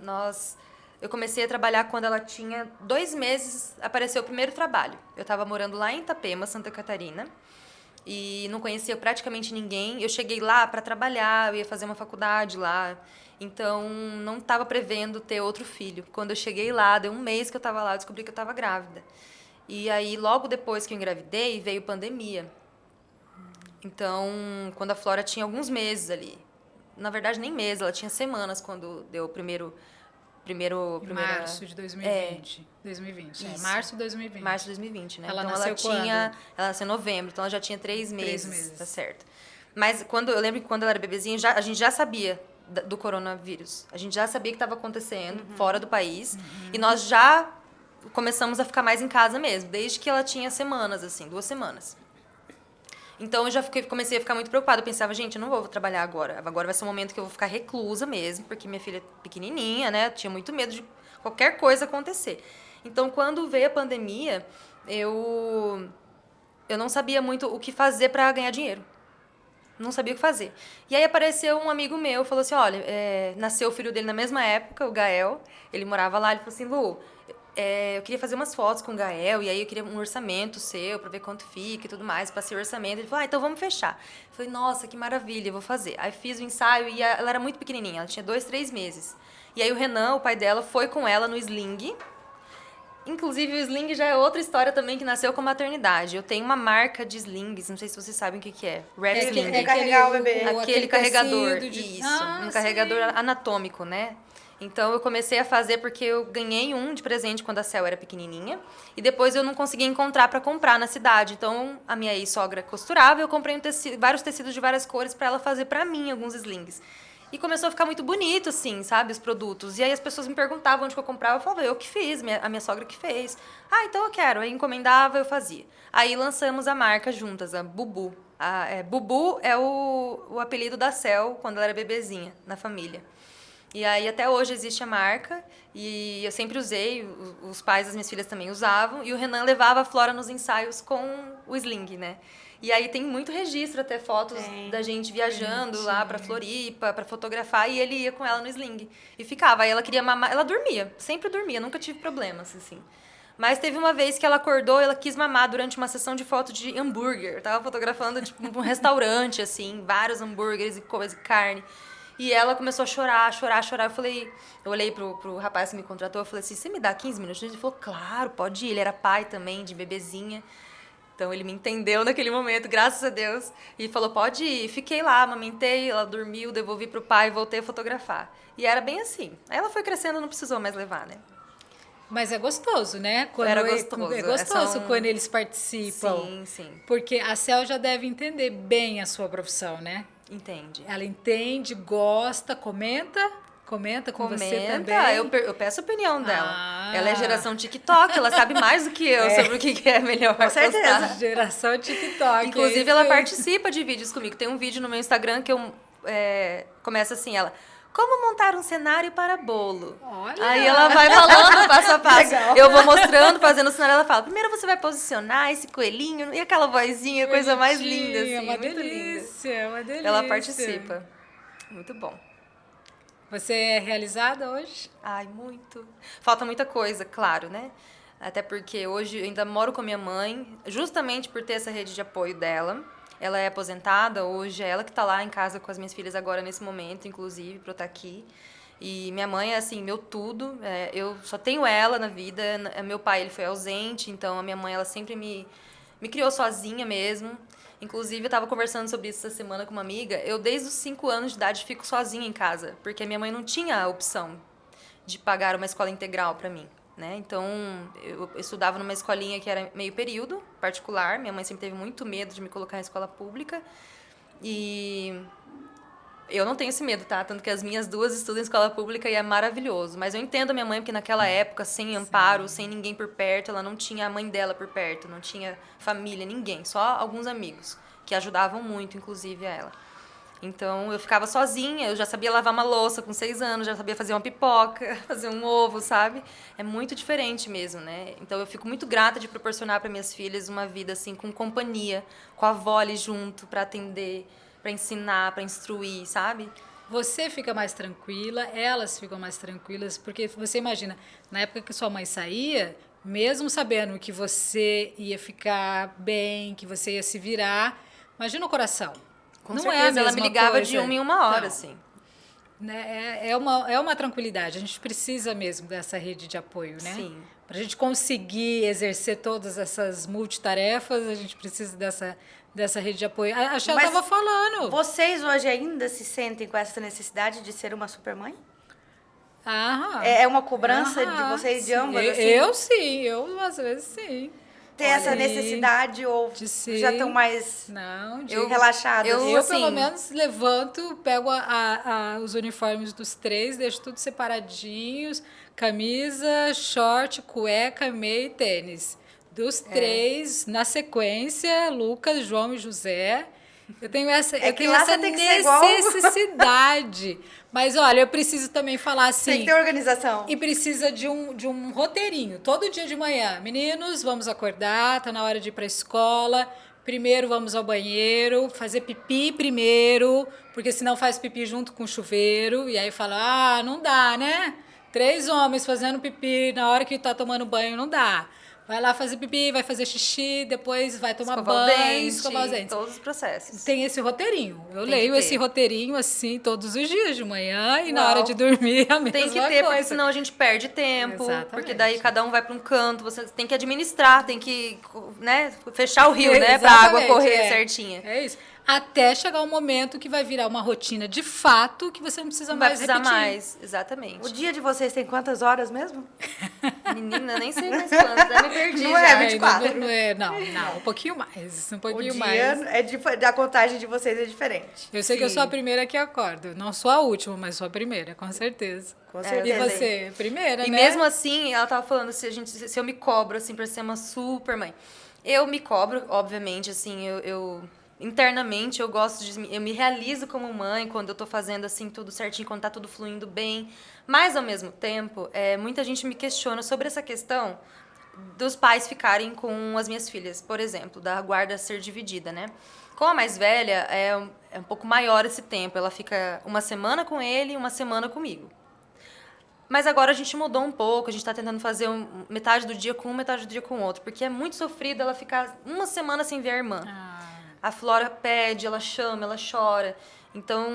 eu comecei a trabalhar quando ela tinha 2 meses, apareceu o primeiro trabalho. Eu estava morando lá em Itapema, Santa Catarina, e não conhecia praticamente ninguém. Eu cheguei lá para trabalhar, eu ia fazer uma faculdade lá, então não estava prevendo ter outro filho. Quando eu cheguei lá, deu 1 mês que eu estava lá, eu descobri que eu estava grávida. E aí, logo depois que eu engravidei, veio pandemia. Então, quando a Flora tinha alguns meses ali, na verdade nem meses, ela tinha semanas quando deu o primeiro Março de 2020. 2020, março de 2020. Março de 2020, né? Ela então nasceu ela nasceu em novembro, então ela já tinha 3 meses. 3 meses. Tá certo. Mas eu lembro que quando ela era bebezinha, a gente já sabia do coronavírus. A gente já sabia que estava acontecendo fora do país. E nós já começamos a ficar mais em casa mesmo, desde que ela tinha semanas, assim, 2 semanas. Então, eu já comecei a ficar muito preocupada. Eu pensava, gente, eu não vou trabalhar agora. Agora vai ser um momento que eu vou ficar reclusa mesmo, porque minha filha é pequenininha, né? Eu tinha muito medo de qualquer coisa acontecer. Então, quando veio a pandemia, eu não sabia muito o que fazer para ganhar dinheiro. Não sabia o que fazer. E aí apareceu um amigo meu, falou assim, olha, nasceu o filho dele na mesma época, o Gael. Ele morava lá, ele falou assim, Lu, eu queria fazer umas fotos com o Gael, e aí eu queria um orçamento seu pra ver quanto fica e tudo mais. Passei o orçamento, ele falou, então vamos fechar. Eu falei, nossa, que maravilha, eu vou fazer. Aí fiz o ensaio e ela era muito pequenininha, ela tinha 2, 3 meses. E aí o Renan, o pai dela, foi com ela no sling. Inclusive, o sling já é outra história também que nasceu com a maternidade. Eu tenho uma marca de slings, não sei se vocês sabem o que é. Red Sling. É carregar o bebê. Aquele carregador, de... isso. Um carregador anatômico, né? Então, eu comecei a fazer porque eu ganhei um de presente quando a Cel era pequenininha. E depois eu não conseguia encontrar para comprar na cidade. Então, a minha ex-sogra costurava e eu comprei vários tecidos de várias cores para ela fazer para mim alguns slings. E começou a ficar muito bonito, assim, sabe, os produtos. E aí as pessoas me perguntavam onde que eu comprava. Eu falava, eu que fiz, a minha sogra que fez. Ah, então eu quero. Aí encomendava, eu fazia. Aí lançamos a marca juntas, a Bubu. Bubu é o apelido da Cel quando ela era bebezinha, na família. E aí até hoje existe a marca. E eu sempre usei, os pais das minhas filhas também usavam. E o Renan levava a Flora nos ensaios com o sling, né? E aí tem muito registro, até fotos da gente viajando lá pra Floripa, pra fotografar, e ele ia com ela no sling. E ficava, aí ela queria mamar, ela dormia, sempre dormia, nunca tive problemas, assim. Mas teve uma vez que ela acordou, ela quis mamar durante uma sessão de foto de hambúrguer. Eu tava fotografando, tipo, um restaurante, assim, vários hambúrgueres e coisa, carne. E ela começou a chorar. Eu olhei pro rapaz que me contratou, eu falei assim, você me dá 15 minutos? Ele falou, claro, pode ir. Ele era pai também, de bebezinha. Então, ele me entendeu naquele momento, graças a Deus. E falou, pode ir. Fiquei lá, amamentei, ela dormiu, devolvi pro pai e voltei a fotografar. E era bem assim. Aí ela foi crescendo, não precisou mais levar, né? Mas é gostoso, né? Era gostoso. É gostoso quando eles participam. Sim, sim. Porque a Cel já deve entender bem a sua profissão, né? Entende. Ela entende, gosta, comenta com você também. Eu peço a opinião dela. Ela é geração TikTok, ela sabe mais do que eu sobre o que é melhor Com certeza. postar. Geração TikTok. Inclusive, ela participa de vídeos comigo. Tem um vídeo no meu Instagram que eu começa assim, ela... Como montar um cenário para bolo? Olha. Aí ela vai falando passo a passo. Legal. Eu vou mostrando, fazendo o cenário. Ela fala, primeiro você vai posicionar esse coelhinho. E aquela vozinha, coisa mais linda, assim. Uma muito delícia, linda. uma delícia. Ela participa. Muito bom. Você é realizada hoje? Ai, muito. Falta muita coisa, claro, né? Até porque hoje eu ainda moro com a minha mãe, justamente por ter essa rede de apoio dela. Ela é aposentada, hoje é ela que está lá em casa com as minhas filhas agora nesse momento, inclusive, para eu estar aqui. E minha mãe é, assim, meu tudo. Eu só tenho ela na vida. Meu pai, ele foi ausente, então a minha mãe, ela sempre me criou sozinha mesmo. Inclusive, eu estava conversando sobre isso essa semana com uma amiga. Eu, desde os 5 anos de idade, fico sozinha em casa, porque a minha mãe não tinha a opção de pagar uma escola integral para mim, né? Então, eu estudava numa escolinha que era meio período, particular. Minha mãe sempre teve muito medo de me colocar em escola pública. E eu não tenho esse medo, tá? Tanto que as minhas 2 estudam em escola pública e é maravilhoso. Mas eu entendo a minha mãe, porque naquela época, sem amparo, sem ninguém por perto, ela não tinha a mãe dela por perto, não tinha família, ninguém. Só alguns amigos, que ajudavam muito, inclusive, a ela. Então, eu ficava sozinha, eu já sabia lavar uma louça com 6 anos, já sabia fazer uma pipoca, fazer um ovo, sabe? É muito diferente mesmo, né? Então, eu fico muito grata de proporcionar para minhas filhas uma vida, assim, com companhia, com a avó ali junto, para atender, para ensinar, para instruir, sabe? Você fica mais tranquila, elas ficam mais tranquilas, porque você imagina, na época que sua mãe saía, mesmo sabendo que você ia ficar bem, que você ia se virar, imagina o coração. Com não certeza, é a mesma ela me ligava coisa. de 1 em 1 hora, Não. assim. Né? É uma tranquilidade. A gente precisa mesmo dessa rede de apoio, né? Sim. Para a gente conseguir exercer todas essas multitarefas, a gente precisa dessa rede de apoio. A Shell Mas estava falando. Vocês hoje ainda se sentem com essa necessidade de ser uma supermãe? Ah, É uma cobrança de vocês de ambas? Assim? Eu sim, eu às vezes sim. ter essa necessidade ou já estão mais relaxadas? Eu assim, pelo menos levanto, pego os uniformes dos 3, deixo tudo separadinhos, camisa, short, cueca, meia e tênis. Dos 3, na sequência, Lucas, João e José. Eu tenho essa, necessidade. Mas, olha, eu preciso também falar assim... Tem que ter organização. E precisa de um roteirinho. Todo dia de manhã. Meninos, vamos acordar, tá na hora de ir para a escola. Primeiro vamos ao banheiro, fazer pipi primeiro, porque senão faz pipi junto com o chuveiro. E aí fala, não dá, né? 3 homens fazendo pipi na hora que tá tomando banho, não dá. Vai lá fazer pipi, vai fazer xixi, depois vai tomar banho, escovar os dentes. Todos os processos. Tem esse roteirinho. Eu leio esse roteirinho assim todos os dias de manhã e na hora de dormir a mesma coisa. Tem que ter, porque senão a gente perde tempo. Exatamente. Porque daí cada um vai para um canto, você tem que administrar, tem que, né, fechar o rio, né, para a água correr certinha. É isso. Até chegar um momento que vai virar uma rotina de fato que você não precisa mais repetir. Não vai precisar mais, exatamente. O dia de vocês tem quantas horas mesmo? Menina, nem sei mais quantas, me perdi não já. É 24. Não, um pouquinho mais, O dia a contagem de vocês é diferente. Eu sei que eu sou a primeira que acordo. Não sou a última, mas sou a primeira, com certeza. Com certeza. E você? Primeira, né? E mesmo assim, ela tava falando se eu me cobro, assim, pra ser uma super mãe. Eu me cobro, obviamente, assim, internamente eu me realizo como mãe quando eu tô fazendo assim tudo certinho, quando tá tudo fluindo bem, mas ao mesmo tempo muita gente me questiona sobre essa questão dos pais ficarem com as minhas filhas, por exemplo, da guarda ser dividida, né? Com a mais velha é um pouco maior esse tempo, ela fica uma semana com ele e uma semana comigo. Mas agora a gente mudou um pouco, a gente tá tentando fazer metade do dia com um, metade do dia com o outro, porque é muito sofrido ela ficar uma semana sem ver a irmã. A Flora pede, ela chama, ela chora. Então,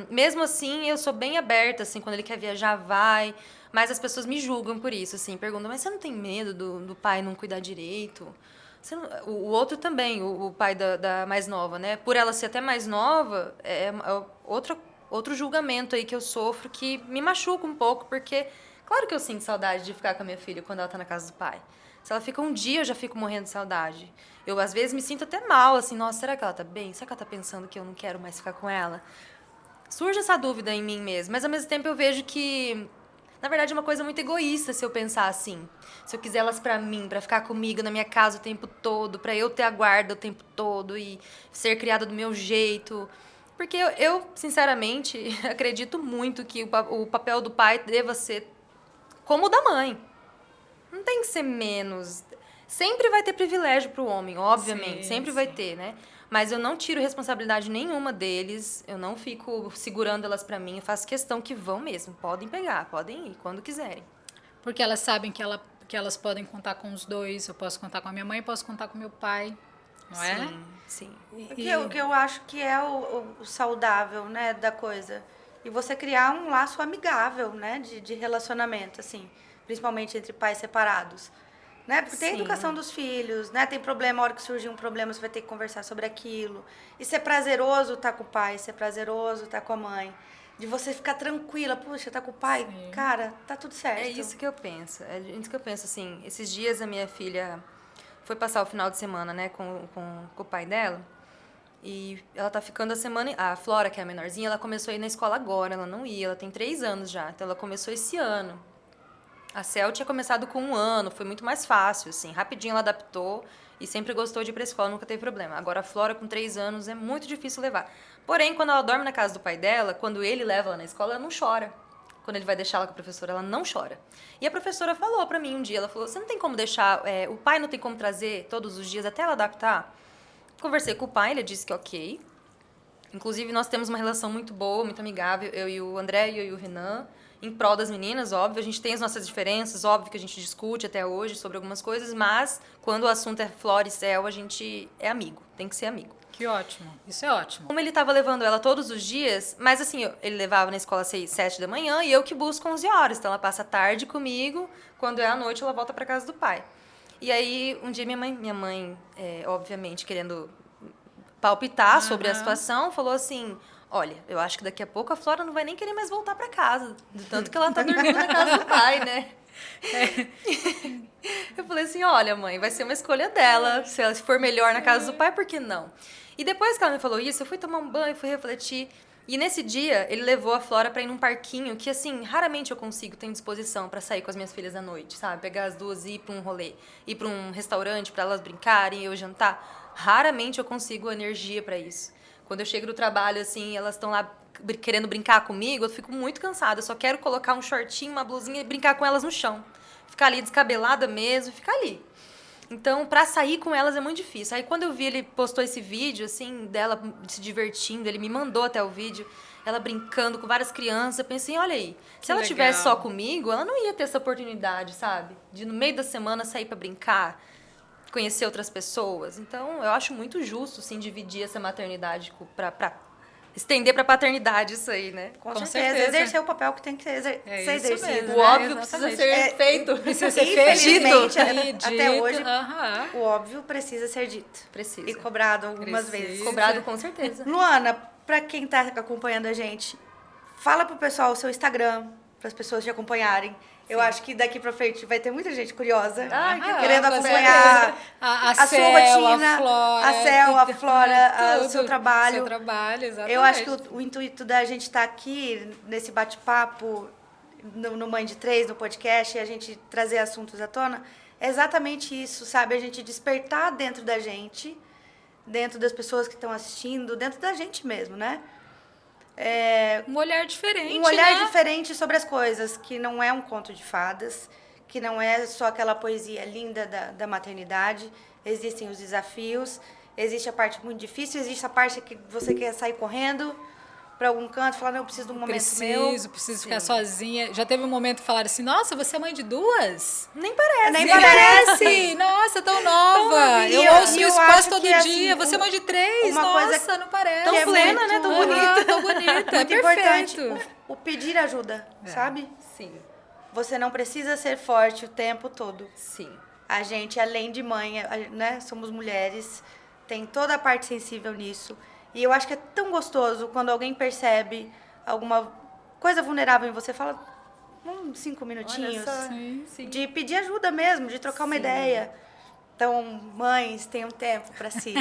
mesmo assim, eu sou bem aberta, assim, quando ele quer viajar, vai. Mas as pessoas me julgam por isso, assim, perguntam, mas você não tem medo do pai não cuidar direito? O outro também, o pai da mais nova, né? Por ela ser até mais nova, é outro julgamento aí que eu sofro que me machuca um pouco, porque claro que eu sinto saudade de ficar com a minha filha quando ela tá na casa do pai. Se ela fica um dia, eu já fico morrendo de saudade. Eu, às vezes, me sinto até mal, assim, nossa, será que ela tá bem? Será que ela tá pensando que eu não quero mais ficar com ela? Surge essa dúvida em mim mesmo, mas ao mesmo tempo eu vejo que, na verdade, é uma coisa muito egoísta se eu pensar assim. Se eu quiser elas pra mim, pra ficar comigo na minha casa o tempo todo, pra eu ter a guarda o tempo todo e ser criada do meu jeito. Porque eu sinceramente, acredito muito que o papel do pai deva ser como o da mãe. Não tem que ser menos. Sempre vai ter privilégio pro homem, obviamente. Sempre vai ter, né? Mas eu não tiro responsabilidade nenhuma deles. Eu não fico segurando elas pra mim. Eu faço questão que vão mesmo. Podem pegar, podem ir, quando quiserem. Porque elas sabem que elas podem contar com os dois. Eu posso contar com a minha mãe, posso contar com meu pai. Não é? Sim. O que eu acho que é o saudável, né, da coisa. E você criar um laço amigável, né, de relacionamento, assim. Principalmente entre pais separados. Né? Porque tem a educação dos filhos, né? Tem problema, a hora que surgir um problema, você vai ter que conversar sobre aquilo. E ser prazeroso estar com o pai, ser prazeroso estar com a mãe. De você ficar tranquila, puxa, tá com o pai, cara, tá tudo certo. É isso que eu penso. É isso que eu penso, assim. Esses dias a minha filha foi passar o final de semana, né, com o pai dela. E ela tá ficando a semana... A Flora, que é a menorzinha, ela começou a ir na escola agora. Ela não ia, ela tem 3 anos já. Então ela começou esse ano. A Cel tinha começado com 1 ano, foi muito mais fácil, assim. Rapidinho ela adaptou e sempre gostou de ir pra escola, nunca teve problema. Agora a Flora, com 3 anos, é muito difícil levar. Porém, quando ela dorme na casa do pai dela, quando ele leva ela na escola, ela não chora. Quando ele vai deixar ela com a professora, ela não chora. E a professora falou pra mim um dia, ela falou, você não tem como deixar... o pai não tem como trazer todos os dias até ela adaptar? Conversei com o pai, ele disse que ok. Inclusive, nós temos uma relação muito boa, muito amigável, eu e o André, eu e o Renan, em prol das meninas, óbvio, a gente tem as nossas diferenças, óbvio que a gente discute até hoje sobre algumas coisas, mas quando o assunto é Flora e Cel, a gente é amigo, tem que ser amigo. Que ótimo, isso é ótimo. Como ele estava levando ela todos os dias, mas assim, ele levava na escola às 6, 7 da manhã e eu que busco 11 horas, então ela passa a tarde comigo, quando é à noite ela volta para casa do pai. E aí, um dia minha mãe obviamente, querendo palpitar sobre a situação, falou assim... Olha, eu acho que daqui a pouco a Flora não vai nem querer mais voltar pra casa. Do tanto que ela tá dormindo na casa do pai, né? Eu falei assim, olha, mãe, vai ser uma escolha dela. Se ela for melhor na casa do pai, por que não? E depois que ela me falou isso, eu fui tomar um banho, fui refletir. E nesse dia, ele levou a Flora pra ir num parquinho que, assim, raramente eu consigo ter disposição pra sair com as minhas filhas à noite, sabe? Pegar as duas e ir pra um rolê, ir pra um restaurante pra elas brincarem e eu jantar. Raramente eu consigo energia pra isso. Quando eu chego do trabalho, assim, elas estão lá querendo brincar comigo, eu fico muito cansada. Eu só quero colocar um shortinho, uma blusinha e brincar com elas no chão. Ficar ali descabelada mesmo, ficar ali. Então, pra sair com elas é muito difícil. Aí, quando eu vi, ele postou esse vídeo, assim, dela se divertindo, ele me mandou até o vídeo, ela brincando com várias crianças. Eu pensei, olha aí, se ela tivesse só comigo, ela não ia ter essa oportunidade, sabe? De, no meio da semana, sair pra brincar, conhecer outras pessoas. Então, eu acho muito justo, sim, dividir essa maternidade pra estender pra paternidade isso aí, né? Com certeza. Exercer o papel que tem que ser exercido. Mesmo, O óbvio precisa ser feito. Precisa ser Infelizmente, feito. até hoje, Uhum. o óbvio precisa ser dito. Precisa. E cobrado algumas vezes. Cobrado com certeza. Luana, pra quem tá acompanhando a gente, fala pro pessoal o seu Instagram, para as pessoas te acompanharem. Eu acho que daqui pra frente vai ter muita gente curiosa, querendo acompanhar a sua rotina, a Flora, o seu trabalho. Seu trabalho, exatamente. Eu acho que o intuito da gente estar aqui nesse bate-papo, no Mãe de Três, no podcast, e a gente trazer assuntos à tona, é exatamente isso, sabe? A gente despertar dentro da gente, dentro das pessoas que estão assistindo, dentro da gente mesmo, né? Um olhar diferente, Um olhar né? diferente sobre as coisas, que não é um conto de fadas, que não é só aquela poesia linda da maternidade. Existem os desafios, existe a parte muito difícil, existe a parte que você quer sair correndo para algum canto, falar, não, eu preciso de um momento meu. Preciso ficar sozinha. Já teve um momento que falaram assim, nossa, você é mãe de duas? Nem parece. Nem parece! Nossa, tão nova! Eu ouço isso quase todo dia. Assim, você é mãe de três? uma Nossa, coisa não parece. tão plena, muito, né? Tão bonita. Tão bonita. Muito É importante perfeito. o pedir ajuda, sabe? Sim, Você não precisa ser forte o tempo todo. sim. A gente, além de mãe, né, somos mulheres, tem toda a parte sensível nisso. E eu acho que é tão gostoso quando alguém percebe alguma coisa vulnerável em você, fala 5 minutinhos Sim. de pedir ajuda mesmo, de trocar uma ideia. Então, mães, tenham tempo para si.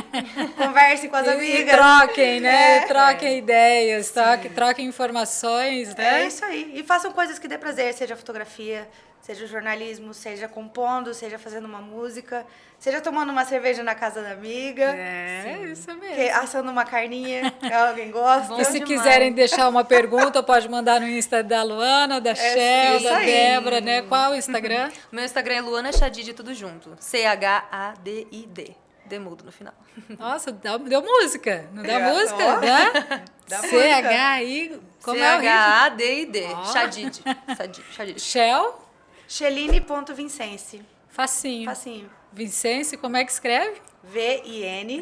Conversem com as amigas. E troquem, né? Troquem ideias, troquem informações, né? É isso aí. E façam coisas que dê prazer, seja fotografia, seja jornalismo, seja compondo, seja fazendo uma música, seja tomando uma cerveja na casa da amiga. Isso mesmo. Assando uma carninha, que alguém gosta. E se demais. quiserem deixar uma pergunta, pode mandar no Insta da Luana, da Shell, isso da aí. Débora, né? Qual o Instagram? Meu Instagram é Luana Chadid, tudo junto. CHADID. Demudo no final. Nossa, deu música. Não dá É, música? ó. Dá? Dá C-H-I... Como é o ritmo? CHADID. Ó. Chadid. Chadid. Shell? Cheline.Vincense. Facinho. Facinho. Vincense, como é que escreve?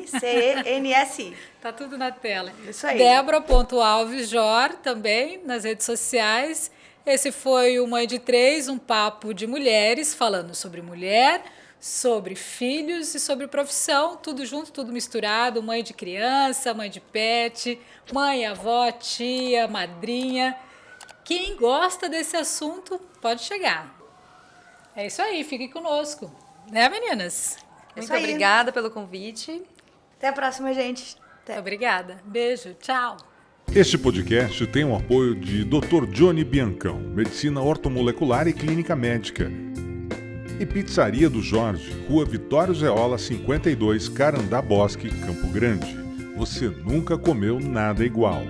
VINCENSI. Tá tudo na tela. Isso aí. Débora.alvesjor também nas redes sociais. Esse foi o Mãe de Três, um papo de mulheres falando sobre mulher, sobre filhos e sobre profissão, tudo junto, tudo misturado, mãe de criança, mãe de pet, mãe, avó, tia, madrinha. Quem gosta desse assunto pode chegar. É isso aí, fiquem conosco. Né, meninas? Muito aí. obrigada pelo convite. Até a próxima, gente. Até. Obrigada. Beijo, tchau. Este podcast tem o apoio de Dr. Johnny Biancão, Medicina Ortomolecular e Clínica Médica. E Pizzaria do Jorge, Rua Vitório Zeola, 52, Carandá Bosque, Campo Grande. Você nunca comeu nada igual.